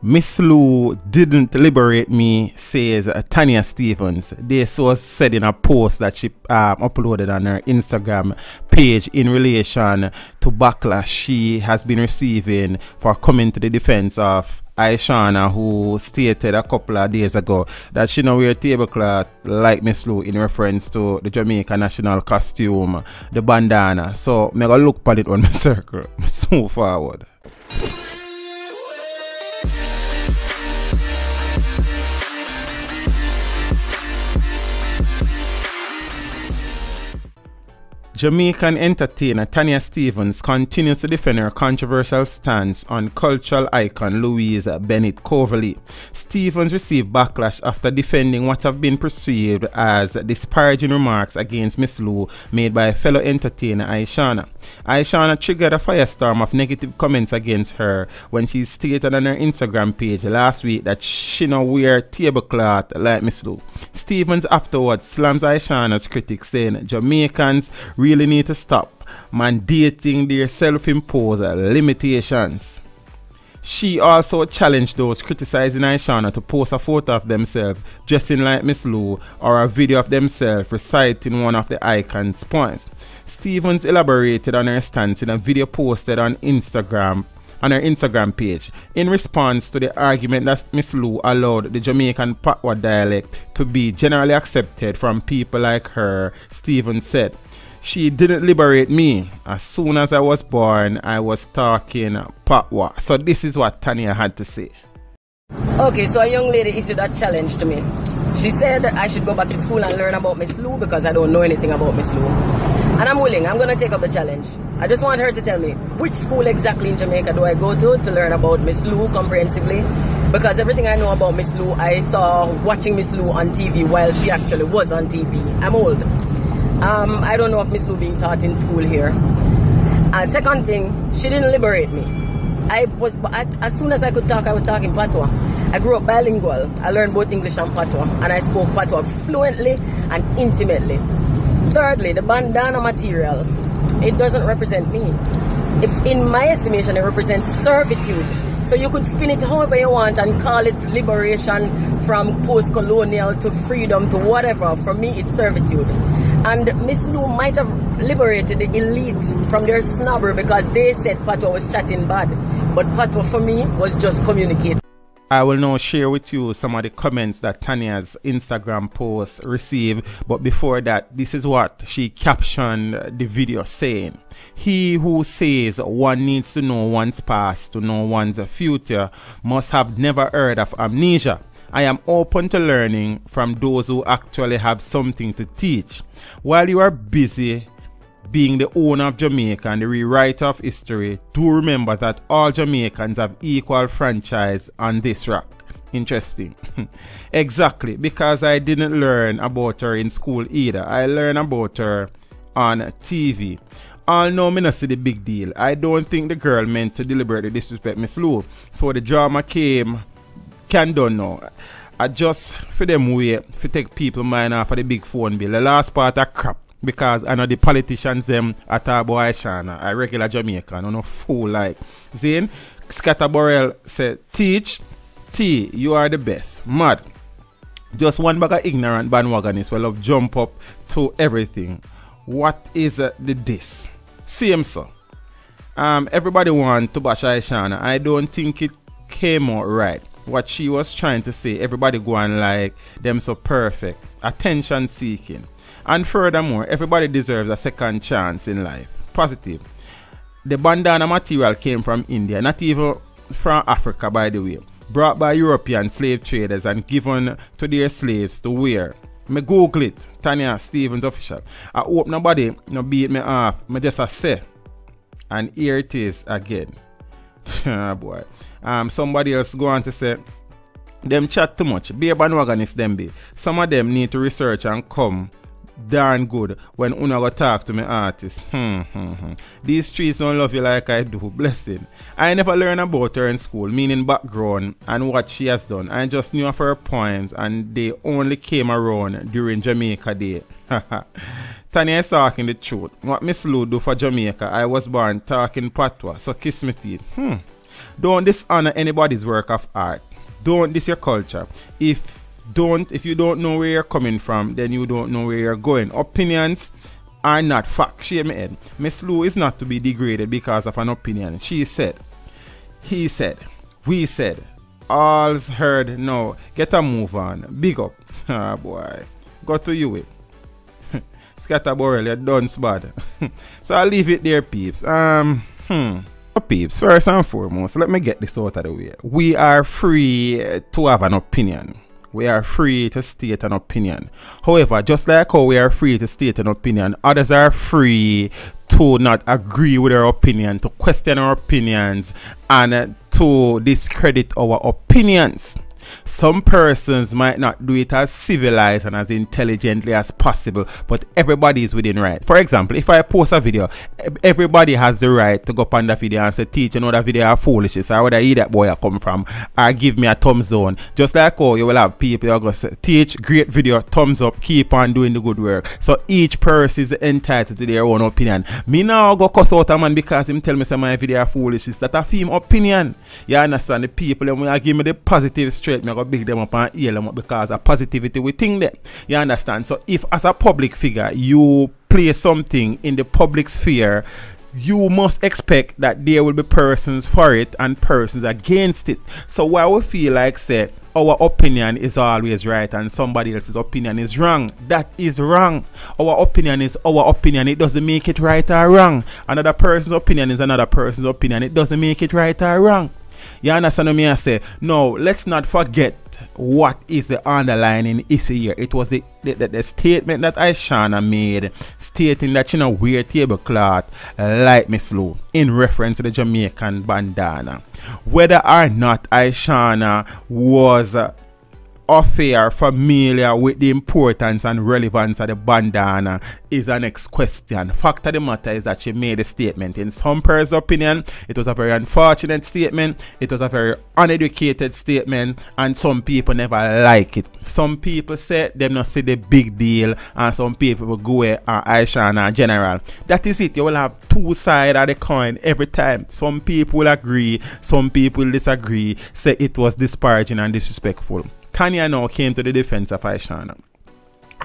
Miss Lou didn't liberate me, says Tanya Stevens. This was said in a post that she uploaded on her Instagram page in relation to backlash she has been receiving for coming to the defense of Ishawna, who stated a couple of days ago that she no wear tablecloth like Miss Lou in reference to the Jamaican national costume, the bandana. So me go look at it on my circle. So forward. Jamaican entertainer Tanya Stevens continues to defend her controversial stance on cultural icon Louise Bennett Coverley. Stevens received backlash after defending what have been perceived as disparaging remarks against Miss Lou made by fellow entertainer Ishawna. Ishawna triggered a firestorm of negative comments against her when she stated on her Instagram page last week that she no wear tablecloth like Miss Lou. Stevens afterwards slams Ishawna's critics, saying Jamaicans really need to stop mandating their self-imposed limitations. She also challenged those criticizing Ishawna to post a photo of themselves dressing like Miss Lou or a video of themselves reciting one of the icon's poems. Stevens elaborated on her stance in a video posted on her Instagram page in response to the argument that Miss Lou allowed the Jamaican patois dialect to be generally accepted from people like her. Stevens said, "She didn't liberate me. As soon as I was born, I was talking patois." So this is what Tanya had to say. Okay, so a young lady issued a challenge to me. She said that I should go back to school and learn about Miss Lou because I don't know anything about Miss Lou. And I'm willing. I'm going to take up the challenge. I just want her to tell me which school exactly in Jamaica do I go to learn about Miss Lou comprehensively. Because everything I know about Miss Lou, I saw watching Miss Lou on TV while she actually was on TV. I'm old. I don't know if Miss Lou being taught in school here. And second thing, she didn't liberate me. As soon as I could talk, I was talking patois. I grew up bilingual. I learned both English and patois, and I spoke patois fluently and intimately. Thirdly, the bandana material, it doesn't represent me. If in my estimation, it represents servitude. So you could spin it however you want and call it liberation from post-colonial to freedom to whatever. For me, it's servitude. And Miss Lou might have liberated the elite from their snobbery because they said patois was chatting bad. But patois for me was just communicating. I will now share with you some of the comments that Tanya's Instagram post received. But before that, this is what she captioned the video saying. "He who says one needs to know one's past to know one's future must have never heard of amnesia. I am open to learning from those who actually have something to teach. While you are busy being the owner of Jamaica and the rewriter of history, do remember that all Jamaicans have equal franchise on this rock." Interesting. Exactly, because I didn't learn about her in school either. I learned about her on TV. All know me not see the big deal. I don't think the girl meant to deliberately disrespect Miss Lou. So the drama can done now. I just for them way to take people mind off of the big phone bill. The last part of crap. Because I know the politicians them at about Ishawna, a regular Jamaican, no fool like Zane. Scatterborrell said, "Teach, T, you are the best." Mad. Just one bag of ignorant bandwagonists will love jump up to everything. What is the diss? Same so. Everybody want to bash Ishawna. I don't think it came out right. What she was trying to say, everybody go on like them so perfect. Attention seeking. And furthermore, everybody deserves a second chance in life. Positive. The bandana material came from India, not even from Africa, by the way. Brought by European slave traders and given to their slaves to wear. Me Google it, Tanya Stevens official. I hope nobody no beat me off. Me just a say. And here it is again. Boy. Somebody else go on to say, them chat too much. Be a bandwagonist them be. Some of them need to research and come darn good when una go talk to me artist. These streets don't love you like I do. Blessing. I never learned about her in school, meaning background and what she has done. I just knew of her poems and they only came around during Jamaica Day. Tanya is talking the truth. What Miss Lou do for Jamaica, I was born talking patois, so kiss me teeth. Don't dishonor anybody's work of art. Don't diss your culture. If you don't know where you're coming from, then you don't know where you're going. Opinions are not fact. Shake my head. Miss Lou is not to be degraded because of an opinion. She said, he said, we said, all's heard now. Get a move on. Big up. Ah boy. Go to you. Scatterborrel, you're done bad. So I'll leave it there, peeps. Peeps, first and foremost, let me get this out of the way. We are free to have an opinion. We are free to state an opinion. However, just like how we are free to state an opinion, others are free to not agree with our opinion, to question our opinions, and to discredit our opinions. Some persons might not do it as civilized and as intelligently as possible, but everybody is within right. For example, if I post a video, everybody has the right to go up on the video and say, teach, you know that video are foolishness, or where that boy I come from, or give me a thumbs down. Just like how you will have people who are going to say, teach, great video, thumbs up, keep on doing the good work. So each person is entitled to their own opinion. Me now go cuss out a man because him tell me say my video are foolishness. That a film opinion. You understand? The people them will give me the positive straight, me go big them up and heal them up because of positivity we think them. You understand? So if as a public figure you play something in the public sphere, you must expect that there will be persons for it and persons against it. So why we feel like say our opinion is always right and somebody else's opinion is wrong, that is wrong. Our opinion is our opinion. It doesn't make it right or wrong. Another person's opinion is another person's opinion. It doesn't make it right or wrong. You understand what I say? No, let's not forget what is the underlying issue here. It was the statement that Ishawna made, stating that she don't wear tablecloth like Miss Lou, in reference to the Jamaican bandana. Whether or not Ishawna was familiar with the importance and relevance of the bandana is the next question. Fact of the matter is that she made a statement. In some person's opinion, it was a very unfortunate statement, it was a very uneducated statement, and some people never like it. Some people say them not see the big deal, and some people will go at Ishawna in general. That is it. You will have two sides of the coin every time. Some people will agree, some people will disagree, say it was disparaging and disrespectful. Tanya now came to the defense of Ishawna.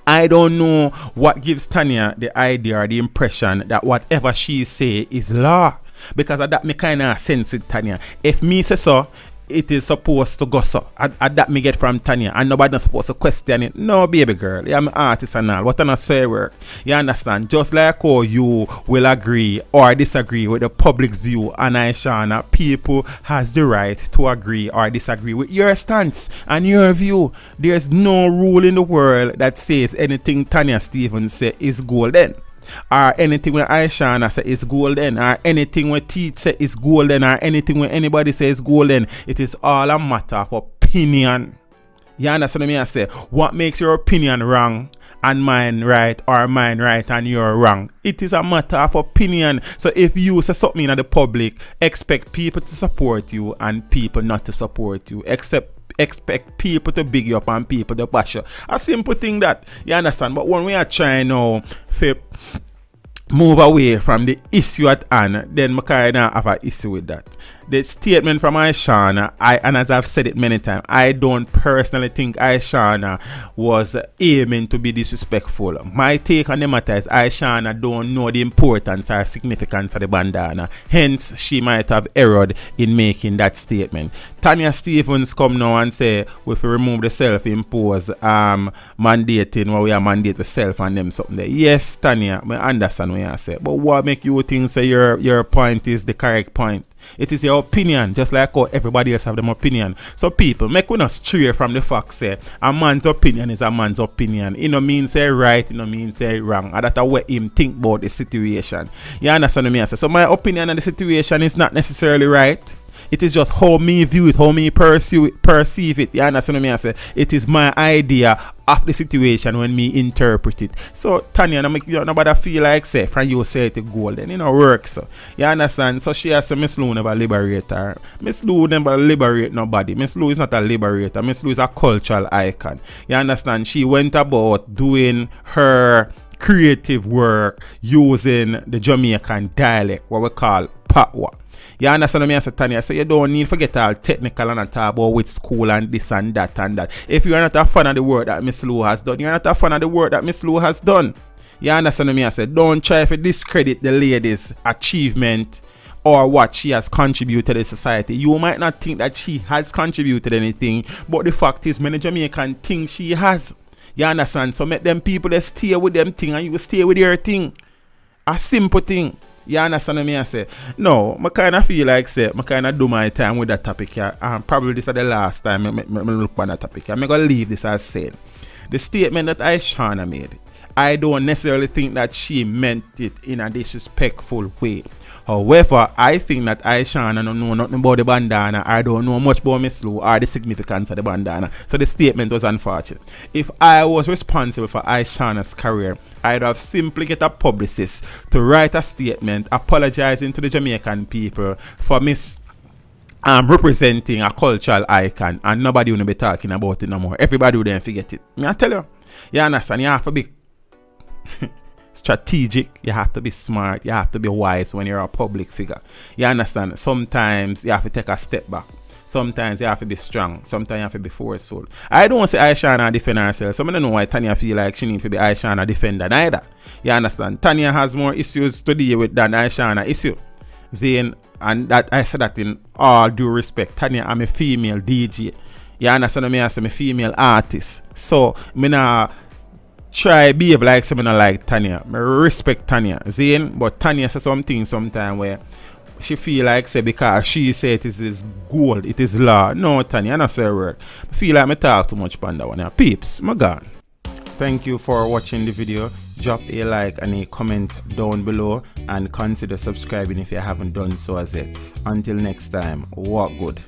I don't know what gives Tanya the idea or the impression that whatever she say is law, because of that me kind of sense with Tanya. If me say so, it is supposed to go so. And that me get from Tanya, and nobody not supposed to question it. No, baby girl, I'm an artist and all. What I say work, you understand? Just like how you will agree or disagree with the public's view, and Ishawna, people has the right to agree or disagree with your stance and your view. There's no rule in the world that says anything Tanya Stevens say is golden, or anything when Ishawna say is golden, or anything when Teeth say is golden, or anything when anybody says golden. It is all a matter of opinion. You understand me? I say, what makes your opinion wrong and mine right, or mine right and you're wrong? It is a matter of opinion. So if you say something in the public, expect people to support you and people not to support you. Expect people to big you up and people to bash you. A simple thing that, you understand. But when we are trying now to move away from the issue at hand, then I kind of have an issue with that. The statement from Ishawna, and as I've said it many times, I don't personally think Ishawna was aiming to be disrespectful. My take on the matter is Ishawna don't know the importance or significance of the bandana. Hence, she might have erred in making that statement. Tanya Stevens come now and say, if we remove the self-imposed mandating, where we are mandate with self and them something there. Yes, Tanya, I understand what you say. But what make you think say your point is the correct point? It is your opinion, just like how everybody else have them opinion. So people, make we not stray from the fact say a man's opinion is a man's opinion. It no mean say right, it no mean say wrong. And that's what him think about the situation. You understand me? I say? So my opinion on the situation is not necessarily right. It is just how me view it, how me perceive it. You understand me? I say? It is my idea of the situation when me interpret it. So Tanya, no make nobody feel like say from you say it golden, you know, work. So you understand? So she has say Miss Lou never liberate her. Miss Lou never liberate nobody. Miss Lou is not a liberator. Miss Lou is a cultural icon. You understand? She went about doing her creative work using the Jamaican dialect, what we call Patwa. You understand what I say, Tanya? So you don't need to get all technical and talk about with school and this and that and that. If you are not a fan of the work that Miss Lou has done, you are not a fan of the work that Miss Lou has done. You understand what I say? Don't try to discredit the lady's achievement or what she has contributed to society. You might not think that she has contributed anything, but the fact is, many Jamaicans think she has. You understand? So make them people that stay with them thing and you stay with your thing. A simple thing. You understand what I say? No, I kind of feel like say, I kind of do my time with that topic here. And probably this is the last time I look on that topic here. I'm going to leave this as saying. The statement that Ishawna made, I don't necessarily think that she meant it in a disrespectful way. However, I think that Ishawna don't know nothing about the bandana. I don't know much about Miss Lou or the significance of the bandana. So the statement was unfortunate. If I was responsible for Ishawna's career, I'd have simply get a publicist to write a statement apologizing to the Jamaican people for representing a cultural icon, and nobody will be talking about it no more. Everybody will then forget it. I tell you, you understand? You have to be strategic, you have to be smart, you have to be wise when you're a public figure. You understand? Sometimes you have to take a step back. Sometimes you have to be strong. Sometimes you have to be forceful. I don't say Ishawna defend herself. So I don't know why Tanya feel like she needs to be Ishawna defender neither. You understand? Tanya has more issues to deal with than Ishawna issue. Zane, and that I said that in all due respect. Tanya, I'm a female DJ. You understand me? I'm a female artist. So me nah try behave like someone like Tanya. I respect Tanya, Zane, but Tanya says something sometime where she feel like say because she say it is gold, it is law. No, Tanya, I not say a word. I feel like I talk too much on that one. Peeps, my God. Thank you for watching the video. Drop a like and a comment down below and consider subscribing if you haven't done so as yet. Until next time, walk good.